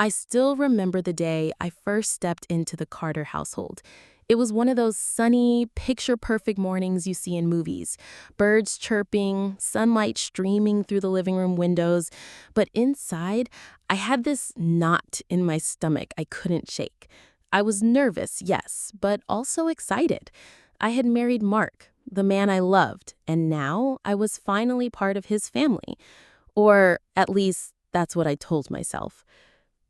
I still remember the day I first stepped into the Carter household. It was one of those sunny, picture-perfect mornings you see in movies. Birds chirping, sunlight streaming through the living room windows. But inside, I had this knot in my stomach I couldn't shake. I was nervous, yes, but also excited. I had married Mark, the man I loved, and now I was finally part of his family. Or at least, that's what I told myself.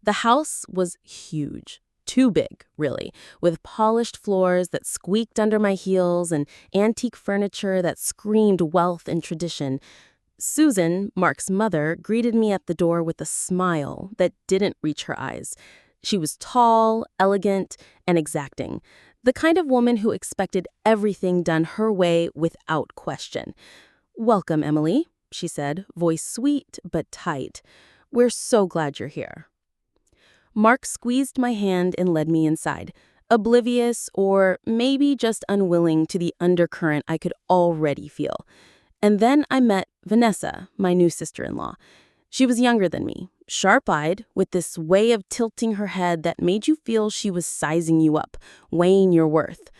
The house was huge. Too big, really, with polished floors that squeaked under my heels and antique furniture that screamed wealth and tradition. Susan, Mark's mother, greeted me at the door with a smile that didn't reach her eyes. She was tall, elegant, and exacting, the kind of woman who expected everything done her way without question. "Welcome, Emily," she said, voice sweet but tight. "We're so glad you're here." Mark squeezed my hand and led me inside, oblivious or maybe just unwilling to the undercurrent I could already feel. And then I met Vanessa, my new sister-in-law. She was younger than me, sharp-eyed, with this way of tilting her head that made you feel she was sizing you up, weighing your worth.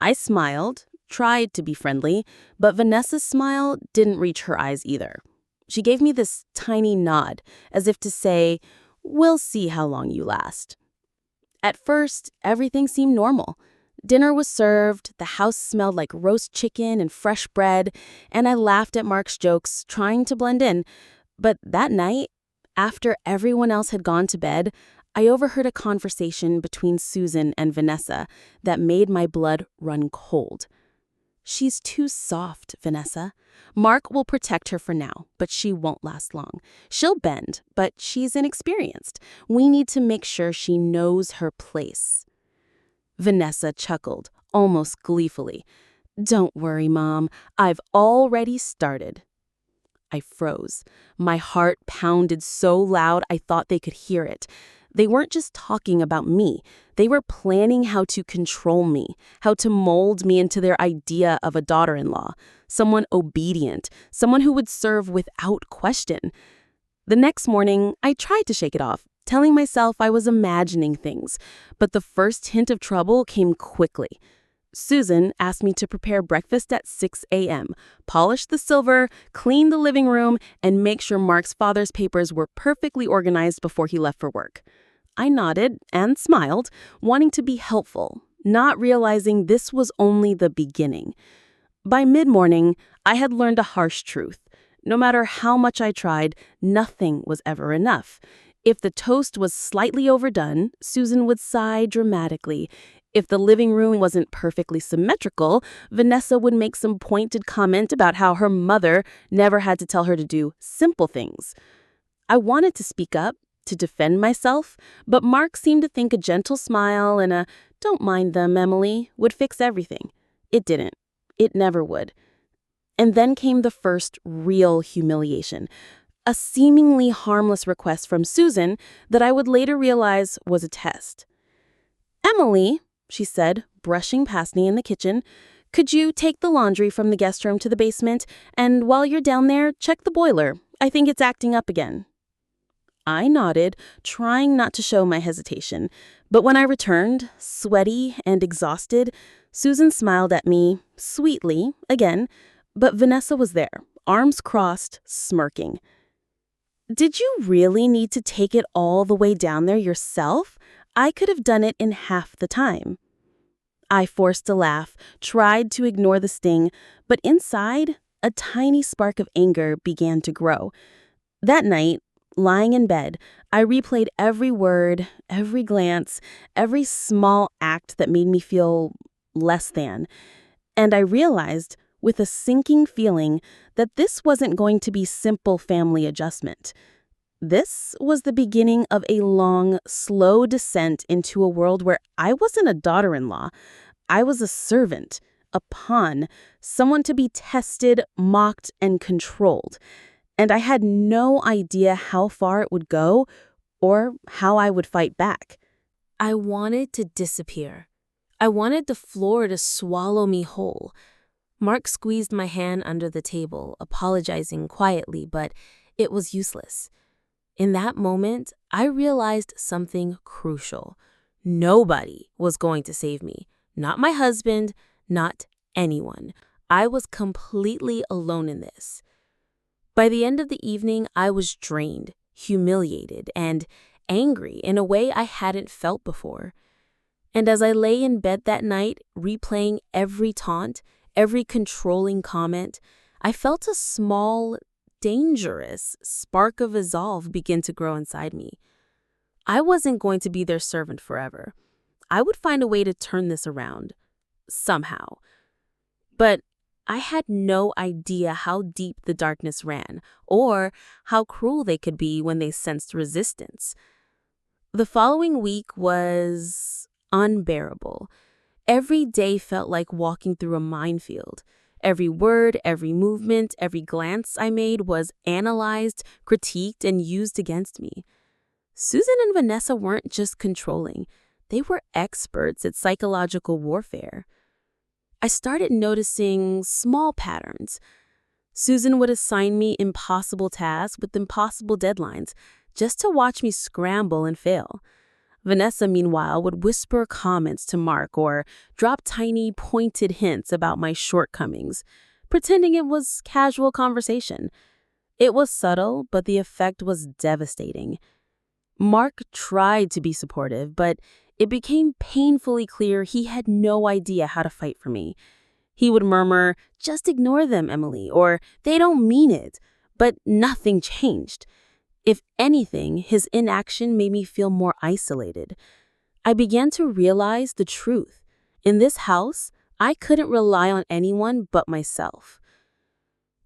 I smiled, tried to be friendly, but Vanessa's smile didn't reach her eyes either. She gave me this tiny nod, as if to say, "We'll see how long you last." At first, everything seemed normal. Dinner was served, the house smelled like roast chicken and fresh bread, and I laughed at Mark's jokes, trying to blend in. But that night, after everyone else had gone to bed, I overheard a conversation between Susan and Vanessa that made my blood run cold. "She's too soft, Vanessa. Mark will protect her for now, but she won't last long. She'll bend, but she's inexperienced. We need to make sure she knows her place." Vanessa chuckled, almost gleefully. "Don't worry, Mom. I've already started." I froze. My heart pounded so loud I thought they could hear it. They weren't just talking about me. They were planning how to control me, how to mold me into their idea of a daughter-in-law, someone obedient, someone who would serve without question. The next morning, I tried to shake it off, telling myself I was imagining things, but the first hint of trouble came quickly. Susan asked me to prepare breakfast at 6 a.m., polish the silver, clean the living room, and make sure Mark's father's papers were perfectly organized before he left for work. I nodded and smiled, wanting to be helpful, not realizing this was only the beginning. By mid-morning, I had learned a harsh truth. No matter how much I tried, nothing was ever enough. If the toast was slightly overdone, Susan would sigh dramatically. If the living room wasn't perfectly symmetrical, Vanessa would make some pointed comment about how her mother never had to tell her to do simple things. I wanted to speak up, to defend myself, but Mark seemed to think a gentle smile and a "don't mind them, Emily" would fix everything. It didn't. It never would. And then came the first real humiliation, a seemingly harmless request from Susan that I would later realize was a test. "Emily," she said, brushing past me in the kitchen, "could you take the laundry from the guest room to the basement, and while you're down there, check the boiler. I think it's acting up again." I nodded, trying not to show my hesitation, but when I returned, sweaty and exhausted, Susan smiled at me, sweetly, again, but Vanessa was there, arms crossed, smirking. "Did you really need to take it all the way down there yourself? I could have done it in half the time." I forced a laugh, tried to ignore the sting, but inside, a tiny spark of anger began to grow. That night, lying in bed, I replayed every word, every glance, every small act that made me feel less than. And I realized, with a sinking feeling, that this wasn't going to be simple family adjustment. This was the beginning of a long, slow descent into a world where I wasn't a daughter-in-law. I was a servant, a pawn, someone to be tested, mocked, and controlled. And I had no idea how far it would go or how I would fight back. I wanted to disappear. I wanted the floor to swallow me whole. Mark squeezed my hand under the table, apologizing quietly, but it was useless. In that moment, I realized something crucial. Nobody was going to save me. Not my husband, not anyone. I was completely alone in this. By the end of the evening, I was drained, humiliated, and angry in a way I hadn't felt before. And as I lay in bed that night, replaying every taunt, every controlling comment, I felt a small, dangerous spark of resolve begin to grow inside me. I wasn't going to be their servant forever. I would find a way to turn this around, somehow. But I had no idea how deep the darkness ran, or how cruel they could be when they sensed resistance. The following week was unbearable. Every day felt like walking through a minefield. Every word, every movement, every glance I made was analyzed, critiqued, and used against me. Susan and Vanessa weren't just controlling. They were experts at psychological warfare. I started noticing small patterns. Susan would assign me impossible tasks with impossible deadlines just to watch me scramble and fail. Vanessa, meanwhile, would whisper comments to Mark or drop tiny, pointed hints about my shortcomings, pretending it was casual conversation. It was subtle, but the effect was devastating. Mark tried to be supportive, but it became painfully clear he had no idea how to fight for me. He would murmur, "Just ignore them, Emily," or "They don't mean it," but nothing changed. If anything, his inaction made me feel more isolated. I began to realize the truth. In this house, I couldn't rely on anyone but myself.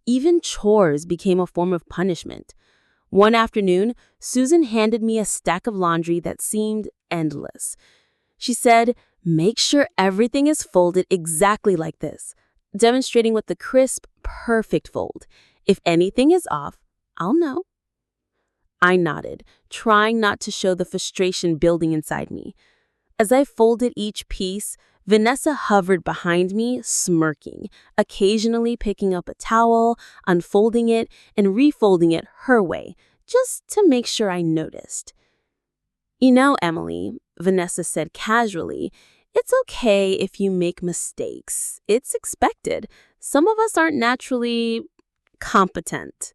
Even chores became a form of punishment. One afternoon, Susan handed me a stack of laundry that seemed endless. She said, "Make sure everything is folded exactly like this," demonstrating with the crisp, perfect fold. "If anything is off, I'll know." I nodded, trying not to show the frustration building inside me. As I folded each piece, Vanessa hovered behind me, smirking, occasionally picking up a towel, unfolding it, and refolding it her way, just to make sure I noticed. "You know, Emily," Vanessa said casually, "it's okay if you make mistakes. It's expected. Some of us aren't naturally competent."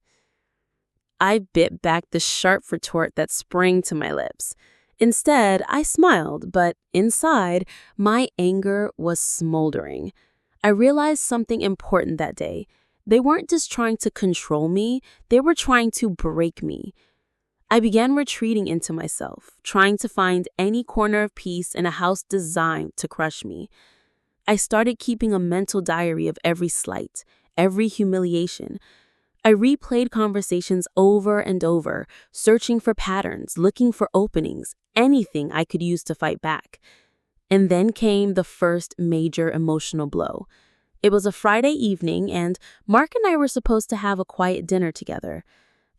I bit back the sharp retort that sprang to my lips. Instead, I smiled, but inside, my anger was smoldering. I realized something important that day. They weren't just trying to control me, they were trying to break me. I began retreating into myself, trying to find any corner of peace in a house designed to crush me. I started keeping a mental diary of every slight, every humiliation. I replayed conversations over and over, searching for patterns, looking for openings, anything I could use to fight back. And then came the first major emotional blow. It was a Friday evening, and Mark and I were supposed to have a quiet dinner together.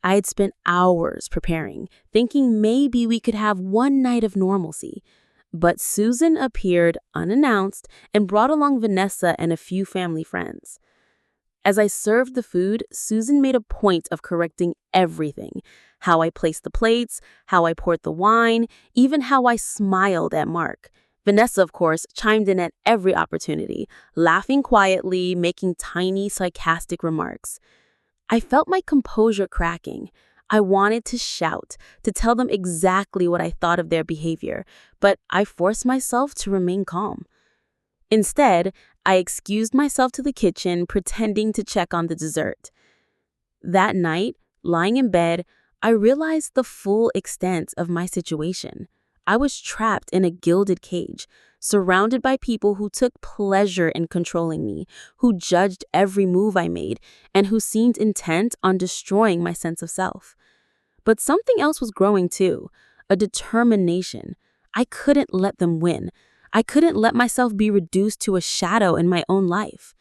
I had spent hours preparing, thinking maybe we could have one night of normalcy. But Susan appeared unannounced and brought along Vanessa and a few family friends. As I served the food, Susan made a point of correcting everything: how I placed the plates, how I poured the wine, even how I smiled at Mark. Vanessa, of course, chimed in at every opportunity, laughing quietly, making tiny, sarcastic remarks. I felt my composure cracking. I wanted to shout, to tell them exactly what I thought of their behavior, but I forced myself to remain calm. Instead, I excused myself to the kitchen, pretending to check on the dessert. That night, lying in bed, I realized the full extent of my situation. I was trapped in a gilded cage, surrounded by people who took pleasure in controlling me, who judged every move I made, and who seemed intent on destroying my sense of self. But something else was growing too, a determination. I couldn't let them win. I couldn't let myself be reduced to a shadow in my own life.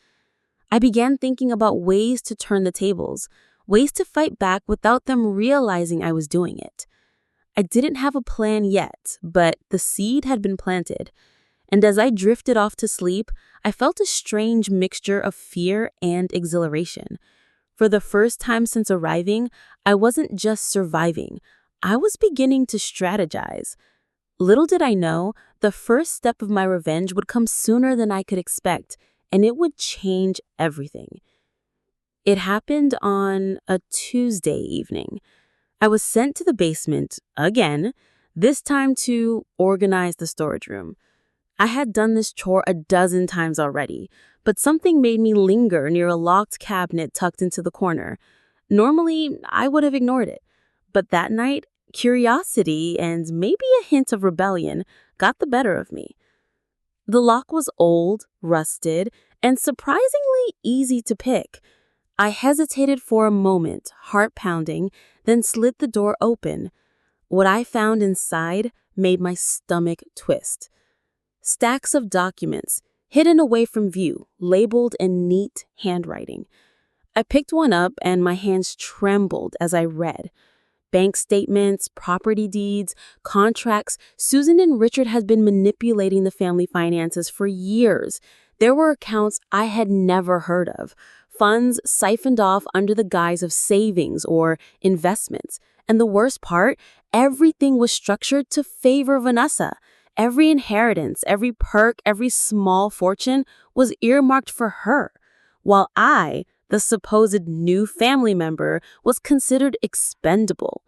I began thinking about ways to turn the tables, ways to fight back without them realizing I was doing it. I didn't have a plan yet, but the seed had been planted. And as I drifted off to sleep, I felt a strange mixture of fear and exhilaration. For the first time since arriving, I wasn't just surviving. I was beginning to strategize. Little did I know, the first step of my revenge would come sooner than I could expect, and it would change everything. It happened on a Tuesday evening. I was sent to the basement again, this time to organize the storage room. I had done this chore a dozen times already, but something made me linger near a locked cabinet tucked into the corner. Normally, I would have ignored it, but that night, curiosity and maybe a hint of rebellion got the better of me. The lock was old, rusted, and surprisingly easy to pick. I hesitated for a moment, heart pounding, then slid the door open. What I found inside made my stomach twist. Stacks of documents, hidden away from view, labeled in neat handwriting. I picked one up and my hands trembled as I read. Bank statements, property deeds, contracts. Susan and Richard had been manipulating the family finances for years. There were accounts I had never heard of, funds siphoned off under the guise of savings or investments. And the worst part, everything was structured to favor Vanessa. Every inheritance, every perk, every small fortune was earmarked for her, while I, the supposed new family member, was considered expendable.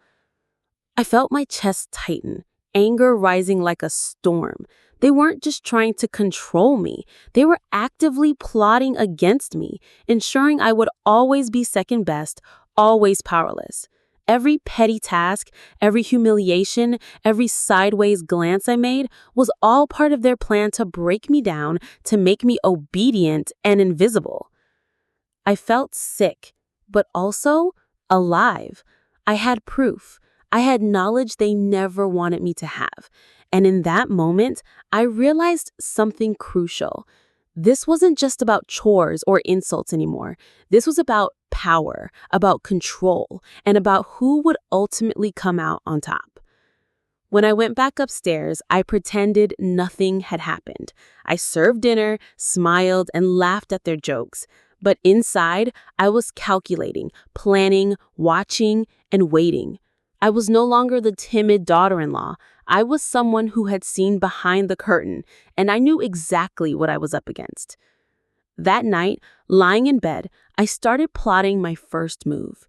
I felt my chest tighten, anger rising like a storm. They weren't just trying to control me, they were actively plotting against me, ensuring I would always be second best, always powerless. Every petty task, every humiliation, every sideways glance I made was all part of their plan to break me down, to make me obedient and invisible. I felt sick, but also alive. I had proof. I had knowledge they never wanted me to have. And in that moment, I realized something crucial. This wasn't just about chores or insults anymore. This was about power, about control, and about who would ultimately come out on top. When I went back upstairs, I pretended nothing had happened. I served dinner, smiled, and laughed at their jokes. But inside, I was calculating, planning, watching, and waiting. I was no longer the timid daughter-in-law. I was someone who had seen behind the curtain, and I knew exactly what I was up against. That night, lying in bed, I started plotting my first move.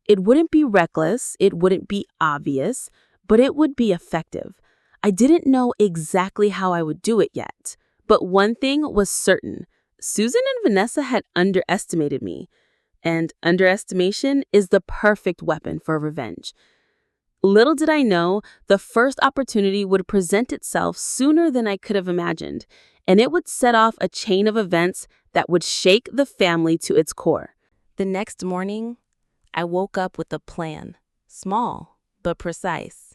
It wouldn't be reckless, it wouldn't be obvious, but it would be effective. I didn't know exactly how I would do it yet, but one thing was certain. Susan and Vanessa had underestimated me, and underestimation is the perfect weapon for revenge. Little did I know, the first opportunity would present itself sooner than I could have imagined, and it would set off a chain of events that would shake the family to its core. The next morning, I woke up with a plan, small but precise.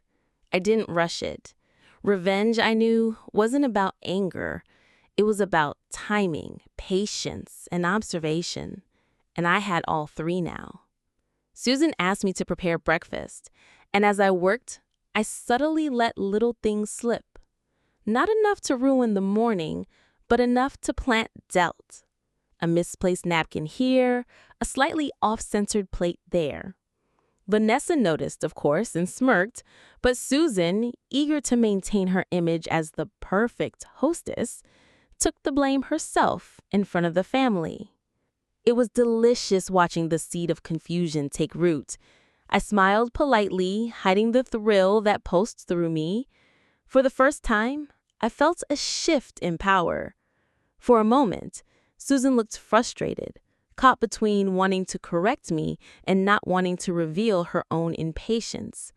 I didn't rush it. Revenge, I knew, wasn't about anger. It was about timing, patience, and observation. And I had all three now. Susan asked me to prepare breakfast, and as I worked, I subtly let little things slip. Not enough to ruin the morning, but enough to plant doubt. A misplaced napkin here, a slightly off-centered plate there. Vanessa noticed, of course, and smirked, but Susan, eager to maintain her image as the perfect hostess, took the blame herself in front of the family. It was delicious watching the seed of confusion take root. I smiled politely, hiding the thrill that pulsed through me. For the first time, I felt a shift in power. For a moment, Susan looked frustrated, caught between wanting to correct me and not wanting to reveal her own impatience.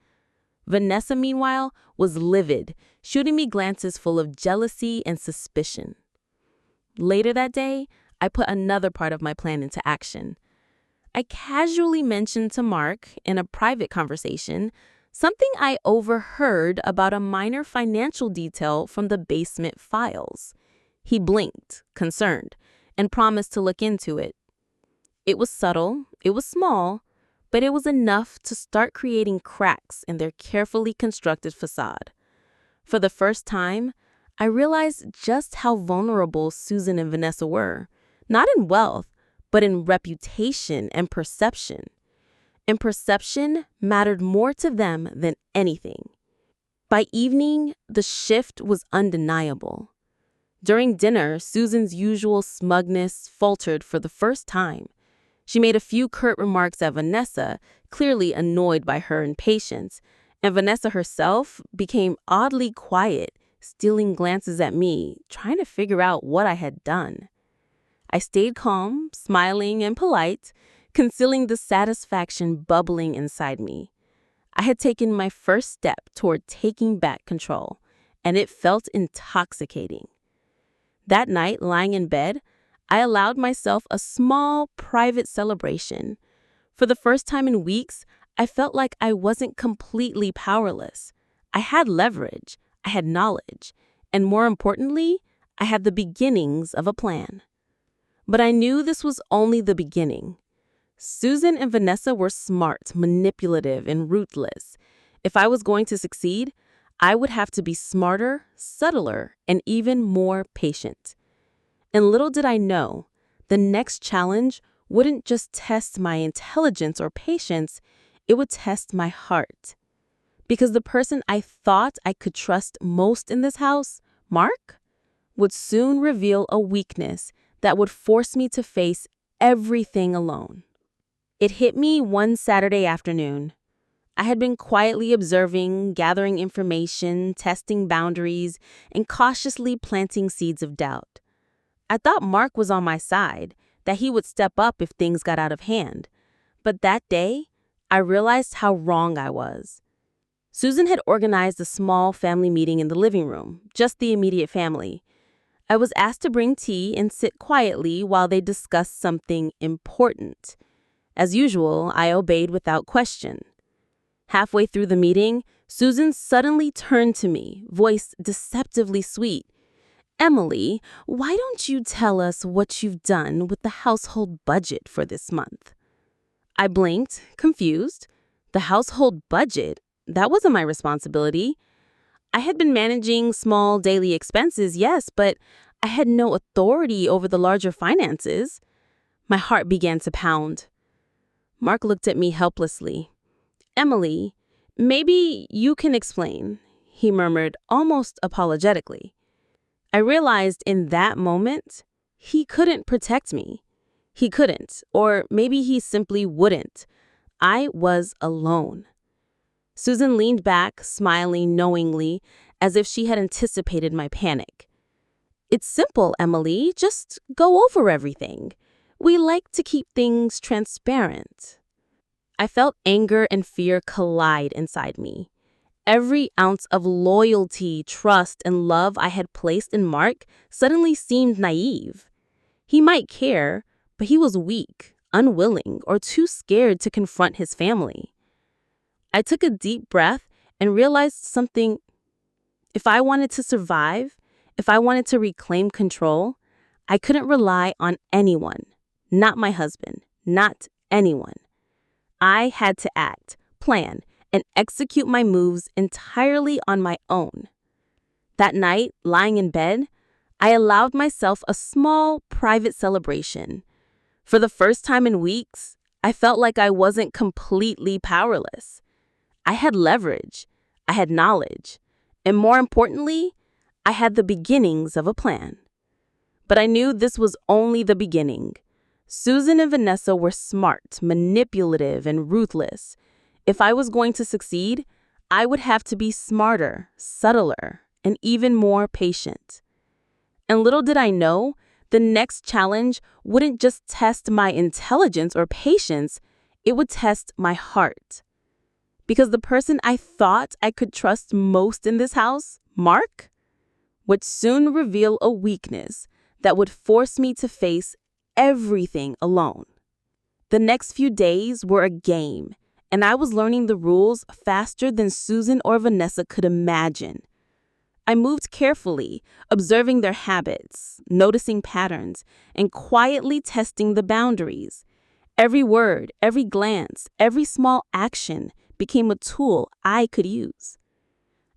Vanessa, meanwhile, was livid, shooting me glances full of jealousy and suspicion. Later that day, I put another part of my plan into action. I casually mentioned to Mark, in a private conversation, something I overheard about a minor financial detail from the basement files. He blinked, concerned, and promised to look into it. It was subtle, it was small, but it was enough to start creating cracks in their carefully constructed facade. For the first time, I realized just how vulnerable Susan and Vanessa were, not in wealth, but in reputation and perception. and perception mattered more to them than anything. By evening, the shift was undeniable. During dinner, Susan's usual smugness faltered for the first time. She made a few curt remarks at Vanessa, clearly annoyed by her impatience, and Vanessa herself became oddly quiet, stealing glances at me, trying to figure out what I had done. I stayed calm, smiling and polite, concealing the satisfaction bubbling inside me. I had taken my first step toward taking back control, and it felt intoxicating. That night, lying in bed, I allowed myself a small, private celebration. For the first time in weeks, I felt like I wasn't completely powerless. I had leverage, I had knowledge, and more importantly, I had the beginnings of a plan. But I knew this was only the beginning. Susan and Vanessa were smart, manipulative, and ruthless. If I was going to succeed, I would have to be smarter, subtler, and even more patient. And little did I know, the next challenge wouldn't just test my intelligence or patience, it would test my heart. Because the person I thought I could trust most in this house, Mark, would soon reveal a weakness that would force me to face everything alone. It hit me one Saturday afternoon. I had been quietly observing, gathering information, testing boundaries, and cautiously planting seeds of doubt. I thought Mark was on my side, that he would step up if things got out of hand. But that day, I realized how wrong I was. Susan had organized a small family meeting in the living room, just the immediate family. I was asked to bring tea and sit quietly while they discussed something important. As usual, I obeyed without question. Halfway through the meeting, Susan suddenly turned to me, voice deceptively sweet. "Emily, why don't you tell us what you've done with the household budget for this month?" I blinked, confused. The household budget? That wasn't my responsibility. I had been managing small daily expenses, yes, but I had no authority over the larger finances. My heart began to pound. Mark looked at me helplessly. "Emily, maybe you can explain," he murmured almost apologetically. I realized in that moment, he couldn't protect me. He couldn't, or maybe he simply wouldn't. I was alone. Susan leaned back, smiling knowingly, as if she had anticipated my panic. "It's simple, Emily. Just go over everything. We like to keep things transparent." I felt anger and fear collide inside me. Every ounce of loyalty, trust, and love I had placed in Mark suddenly seemed naive. He might care, but he was weak, unwilling, or too scared to confront his family. I took a deep breath and realized something. If I wanted to survive, if I wanted to reclaim control, I couldn't rely on anyone, not my husband, not anyone. I had to act, plan, and execute my moves entirely on my own. That night, lying in bed, I allowed myself a small, private celebration. For the first time in weeks, I felt like I wasn't completely powerless. I had leverage, I had knowledge, and more importantly, I had the beginnings of a plan. But I knew this was only the beginning. Susan and Vanessa were smart, manipulative, and ruthless. If I was going to succeed, I would have to be smarter, subtler, and even more patient. And little did I know, the next challenge wouldn't just test my intelligence or patience, it would test my heart. Because the person I thought I could trust most in this house, Mark, would soon reveal a weakness that would force me to face everything alone. The next few days were a game, and I was learning the rules faster than Susan or Vanessa could imagine. I moved carefully, observing their habits, noticing patterns, and quietly testing the boundaries. Every word, every glance, every small action became a tool I could use.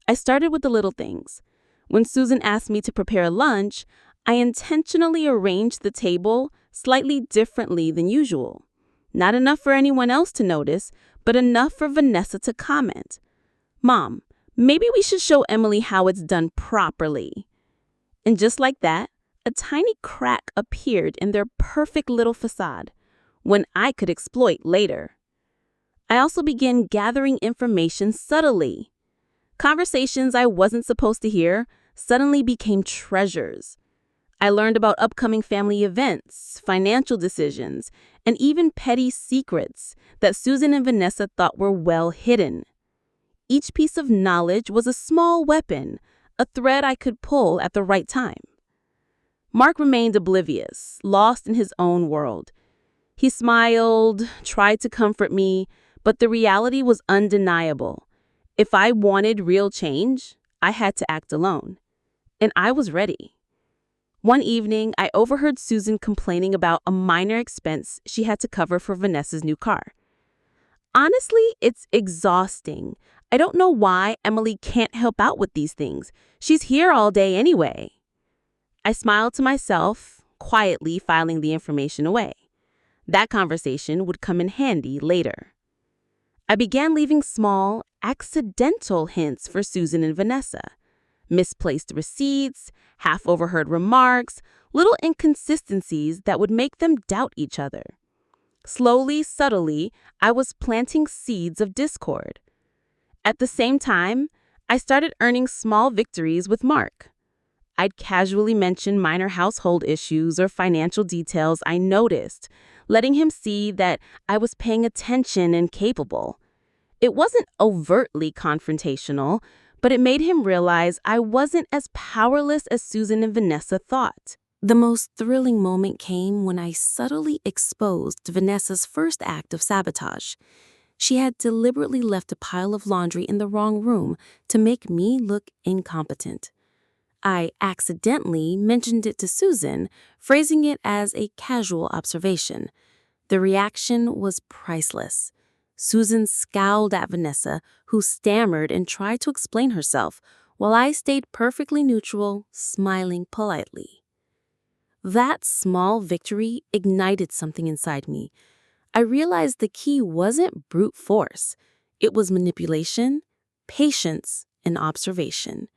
I started with the little things. When Susan asked me to prepare lunch, I intentionally arranged the table slightly differently than usual. Not enough for anyone else to notice, but enough for Vanessa to comment. "Mom, maybe we should show Emily how it's done properly." And just like that, a tiny crack appeared in their perfect little facade, one I could exploit later. I also began gathering information subtly. Conversations I wasn't supposed to hear suddenly became treasures. I learned about upcoming family events, financial decisions, and even petty secrets that Susan and Vanessa thought were well hidden. Each piece of knowledge was a small weapon, a thread I could pull at the right time. Mark remained oblivious, lost in his own world. He smiled, tried to comfort me, but the reality was undeniable. If I wanted real change, I had to act alone. And I was ready. One evening, I overheard Susan complaining about a minor expense she had to cover for Vanessa's new car. "Honestly, it's exhausting. I don't know why Emily can't help out with these things. She's here all day anyway." I smiled to myself, quietly filing the information away. That conversation would come in handy later. I began leaving small, accidental hints for Susan and Vanessa. Misplaced receipts, half overheard remarks, little inconsistencies that would make them doubt each other. Slowly, subtly, I was planting seeds of discord. At the same time, I started earning small victories with Mark. I'd casually mention minor household issues or financial details I noticed, letting him see that I was paying attention and capable. It wasn't overtly confrontational, but it made him realize I wasn't as powerless as Susan and Vanessa thought. The most thrilling moment came when I subtly exposed Vanessa's first act of sabotage. She had deliberately left a pile of laundry in the wrong room to make me look incompetent. I accidentally mentioned it to Susan, phrasing it as a casual observation. The reaction was priceless. Susan scowled at Vanessa, who stammered and tried to explain herself, while I stayed perfectly neutral, smiling politely. That small victory ignited something inside me. I realized the key wasn't brute force. It was manipulation, patience, and observation.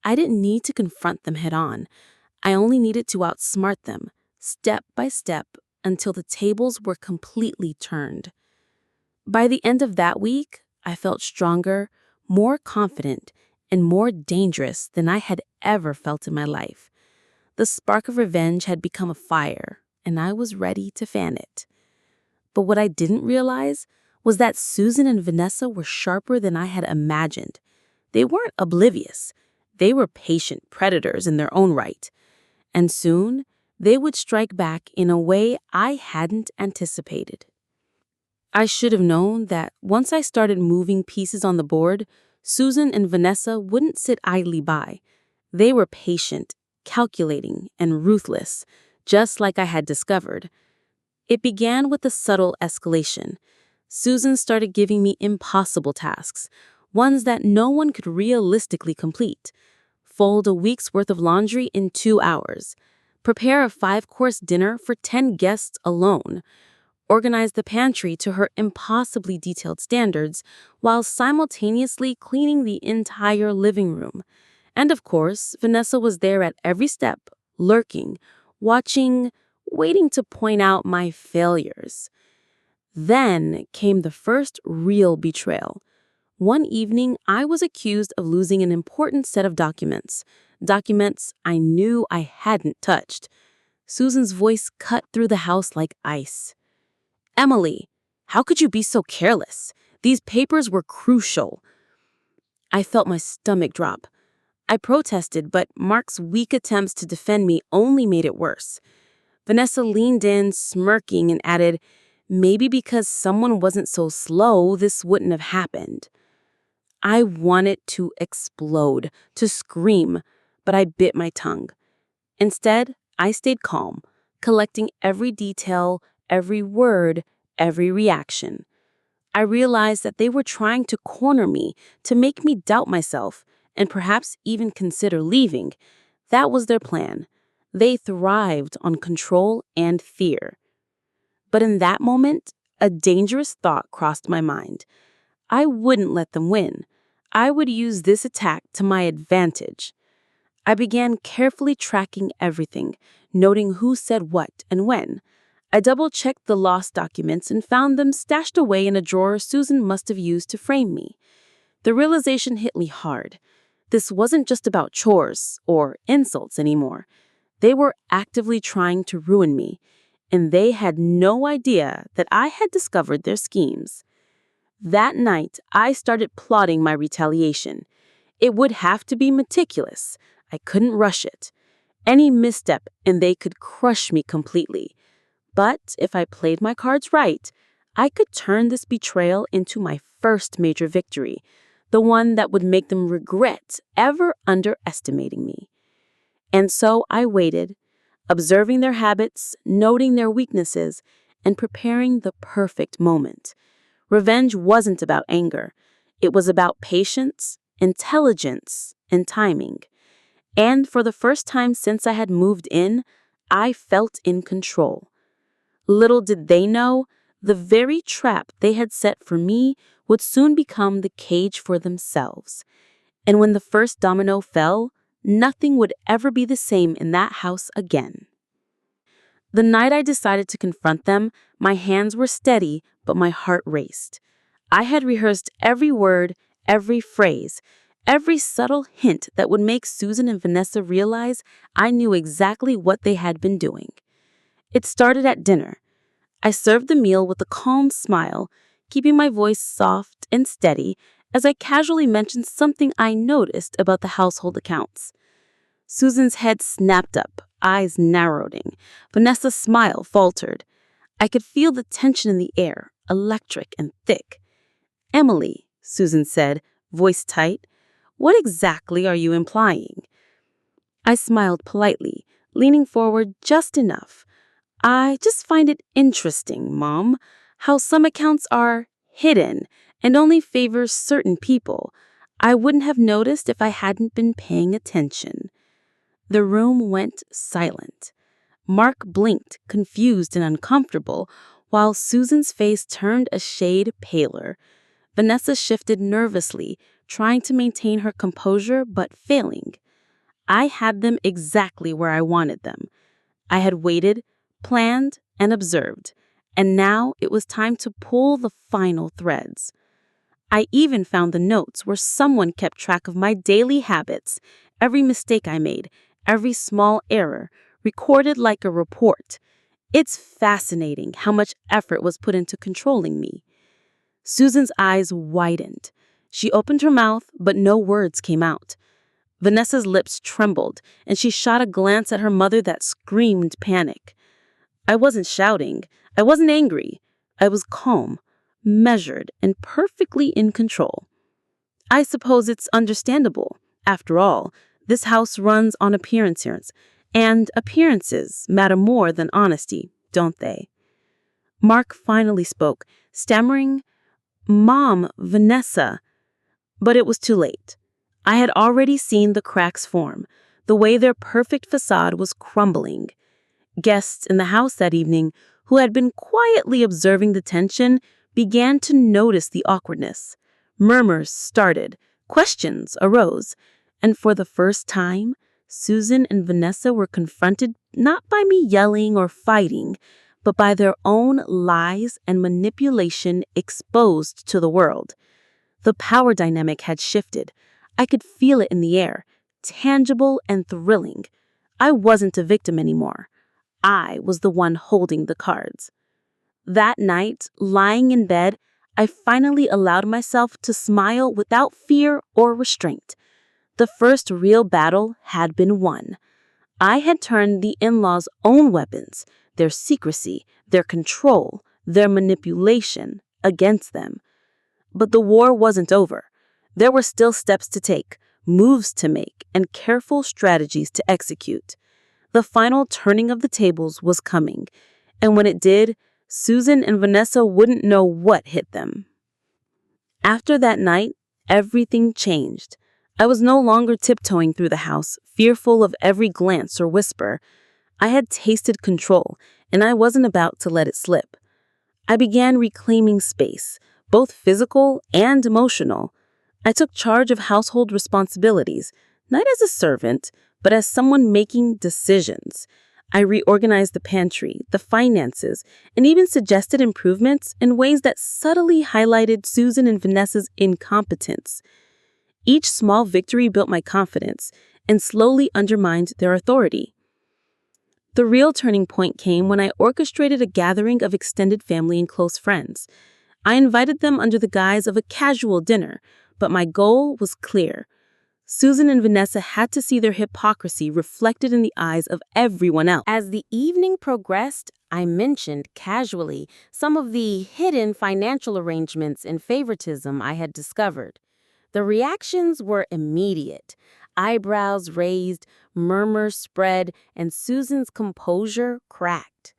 I didn't need to confront them head on. I only needed to outsmart them, step by step, until the tables were completely turned. By the end of that week, I felt stronger, more confident, and more dangerous than I had ever felt in my life. The spark of revenge had become a fire, and I was ready to fan it. But what I didn't realize was that Susan and Vanessa were sharper than I had imagined. They weren't oblivious. They were patient predators in their own right. And soon, they would strike back in a way I hadn't anticipated. I should have known that once I started moving pieces on the board, Susan and Vanessa wouldn't sit idly by. They were patient, calculating, and ruthless, just like I had discovered. It began with a subtle escalation. Susan started giving me impossible tasks, ones that no one could realistically complete. Fold a week's worth of laundry in 2 hours. Prepare a 5-course dinner for 10 guests alone. Organize the pantry to her impossibly detailed standards while simultaneously cleaning the entire living room. And of course, Vanessa was there at every step, lurking, watching, waiting to point out my failures. Then came the first real betrayal. One evening, I was accused of losing an important set of documents I knew I hadn't touched. Susan's voice cut through the house like ice. "Emily, how could you be so careless? These papers were crucial." I felt my stomach drop. I protested, but Mark's weak attempts to defend me only made it worse. Vanessa leaned in, smirking, and added, "Maybe because someone wasn't so slow, this wouldn't have happened." I wanted to explode, to scream, but I bit my tongue. Instead, I stayed calm, collecting every detail, every word, every reaction. I realized that they were trying to corner me, to make me doubt myself, and perhaps even consider leaving. That was their plan. They thrived on control and fear. But in that moment, a dangerous thought crossed my mind. I wouldn't let them win. I would use this attack to my advantage. I began carefully tracking everything, noting who said what and when. I double-checked the lost documents and found them stashed away in a drawer Susan must have used to frame me. The realization hit me hard. This wasn't just about chores or insults anymore. They were actively trying to ruin me, and they had no idea that I had discovered their schemes. That night, I started plotting my retaliation. It would have to be meticulous. I couldn't rush it. Any misstep and they could crush me completely. But if I played my cards right, I could turn this betrayal into my first major victory, the one that would make them regret ever underestimating me. And so I waited, observing their habits, noting their weaknesses, and preparing the perfect moment. Revenge wasn't about anger. It was about patience, intelligence, and timing. And for the first time since I had moved in, I felt in control. Little did they know, the very trap they had set for me would soon become the cage for themselves. And when the first domino fell, nothing would ever be the same in that house again. The night I decided to confront them, my hands were steady, but my heart raced. I had rehearsed every word, every phrase, every subtle hint that would make Susan and Vanessa realize I knew exactly what they had been doing. It started at dinner. I served the meal with a calm smile, keeping my voice soft and steady as I casually mentioned something I noticed about the household accounts. Susan's head snapped up, eyes narrowing. Vanessa's smile faltered. I could feel the tension in the air, electric and thick. "Emily," Susan said, voice tight, "what exactly are you implying?" I smiled politely, leaning forward just enough. "I just find it interesting, Mom, how some accounts are hidden and only favor certain people. I wouldn't have noticed if I hadn't been paying attention." The room went silent. Mark blinked, confused and uncomfortable, while Susan's face turned a shade paler. Vanessa shifted nervously, trying to maintain her composure but failing. I had them exactly where I wanted them. I had waited, planned, and observed, and now it was time to pull the final threads. I even found the notes where someone kept track of my daily habits, every mistake I made, every small error, recorded like a report. It's fascinating how much effort was put into controlling me. Susan's eyes widened. She opened her mouth, but no words came out. Vanessa's lips trembled, and she shot a glance at her mother that screamed panic. I wasn't shouting. I wasn't angry. I was calm, measured, and perfectly in control. I suppose it's understandable. After all, this house runs on appearances, and appearances matter more than honesty, don't they? Mark finally spoke, stammering, "Mom, Vanessa." But it was too late. I had already seen the cracks form, the way their perfect facade was crumbling. Guests in the house that evening, who had been quietly observing the tension, began to notice the awkwardness. Murmurs started, questions arose, and for the first time, Susan and Vanessa were confronted not by me yelling or fighting, but by their own lies and manipulation exposed to the world. The power dynamic had shifted. I could feel it in the air, tangible and thrilling. I wasn't a victim anymore. I was the one holding the cards. That night, lying in bed, I finally allowed myself to smile without fear or restraint. The first real battle had been won. I had turned the in-laws' own weapons, their secrecy, their control, their manipulation, against them. But the war wasn't over. There were still steps to take, moves to make, and careful strategies to execute. The final turning of the tables was coming, and when it did, Susan and Vanessa wouldn't know what hit them. After that night, everything changed. I was no longer tiptoeing through the house, fearful of every glance or whisper. I had tasted control, and I wasn't about to let it slip. I began reclaiming space, both physical and emotional. I took charge of household responsibilities, not as a servant, but as someone making decisions. I reorganized the pantry, the finances, and even suggested improvements in ways that subtly highlighted Susan and Vanessa's incompetence. Each small victory built my confidence and slowly undermined their authority. The real turning point came when I orchestrated a gathering of extended family and close friends. I invited them under the guise of a casual dinner, but my goal was clear. Susan and Vanessa had to see their hypocrisy reflected in the eyes of everyone else. As the evening progressed, I mentioned casually some of the hidden financial arrangements and favoritism I had discovered. The reactions were immediate. Eyebrows raised, murmurs spread, and Susan's composure cracked.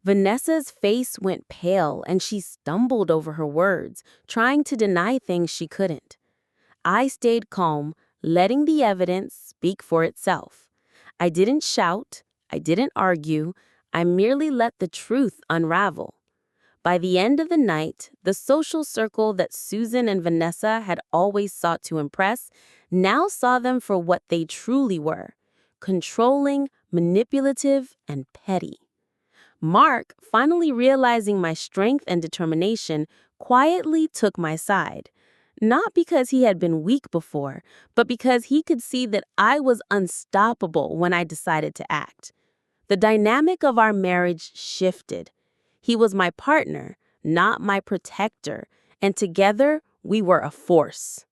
Vanessa's face went pale and she stumbled over her words, trying to deny things she couldn't. I stayed calm, letting the evidence speak for itself. I didn't shout, I didn't argue, I merely let the truth unravel. By the end of the night, the social circle that Susan and Vanessa had always sought to impress now saw them for what they truly were: controlling, manipulative, and petty. Mark, finally realizing my strength and determination, quietly took my side. Not because he had been weak before, but because he could see that I was unstoppable when I decided to act. The dynamic of our marriage shifted. He was my partner, not my protector, and together we were a force.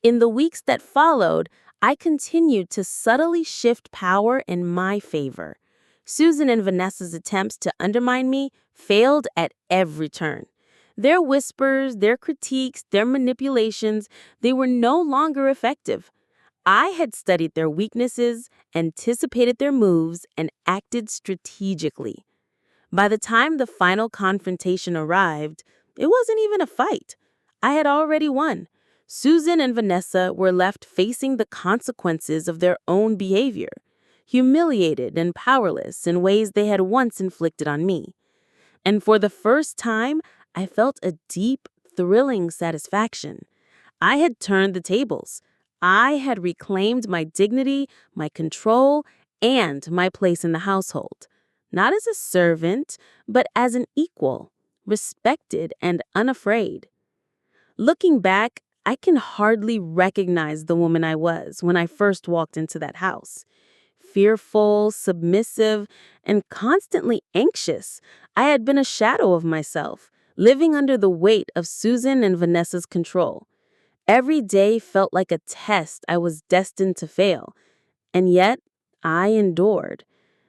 In the weeks that followed, I continued to subtly shift power in my favor. Susan and Vanessa's attempts to undermine me failed at every turn. Their whispers, their critiques, their manipulations, they were no longer effective. I had studied their weaknesses, anticipated their moves, and acted strategically. By the time the final confrontation arrived, it wasn't even a fight. I had already won. Susan and Vanessa were left facing the consequences of their own behavior, humiliated and powerless in ways they had once inflicted on me. And for the first time, I felt a deep, thrilling satisfaction. I had turned the tables. I had reclaimed my dignity, my control, and my place in the household. Not as a servant, but as an equal, respected and unafraid. Looking back, I can hardly recognize the woman I was when I first walked into that house. Fearful, submissive, and constantly anxious, I had been a shadow of myself, living under the weight of Susan and Vanessa's control. Every day felt like a test I was destined to fail, and yet I endured.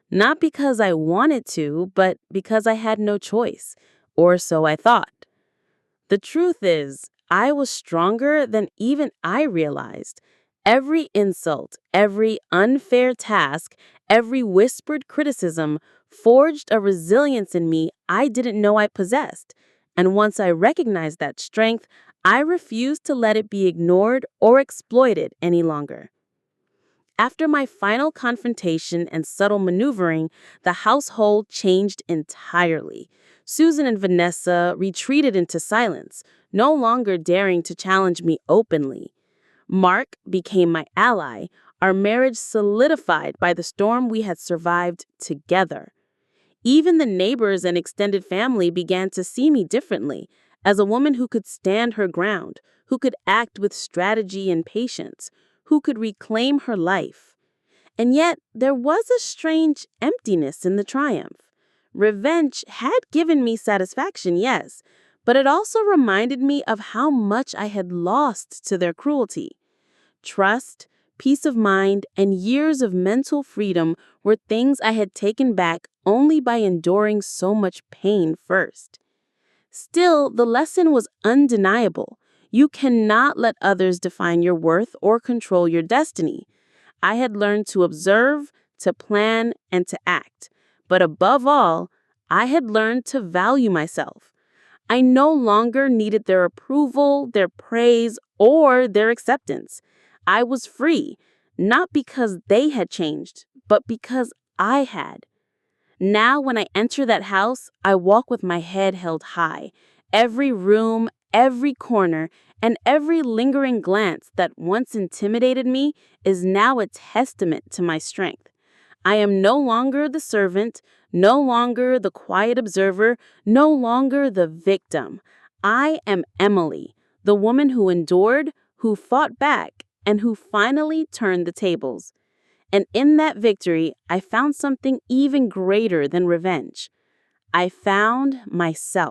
Not because I wanted to, but because I had no choice, or so I thought. The truth is, I was stronger than even I realized. Every insult, every unfair task, every whispered criticism forged a resilience in me I didn't know I possessed. And once I recognized that strength, I refused to let it be ignored or exploited any longer. After my final confrontation and subtle maneuvering, the household changed entirely. Susan and Vanessa retreated into silence, no longer daring to challenge me openly. Mark became my ally, our marriage solidified by the storm we had survived together. Even the neighbors and extended family began to see me differently, as a woman who could stand her ground, who could act with strategy and patience, who could reclaim her life. And yet, there was a strange emptiness in the triumph. Revenge had given me satisfaction, yes, but it also reminded me of how much I had lost to their cruelty. Trust, peace of mind, and years of mental freedom were things I had taken back only by enduring so much pain first. Still, the lesson was undeniable. You cannot let others define your worth or control your destiny. I had learned to observe, to plan, and to act. But above all, I had learned to value myself. I no longer needed their approval, their praise, or their acceptance. I was free, not because they had changed, but because I had. Now, when I enter that house, I walk with my head held high. Every room, every corner, and every lingering glance that once intimidated me is now a testament to my strength. I am no longer the servant, no longer the quiet observer, no longer the victim. I am Emily, the woman who endured, who fought back, and who finally turned the tables. And in that victory, I found something even greater than revenge. I found myself.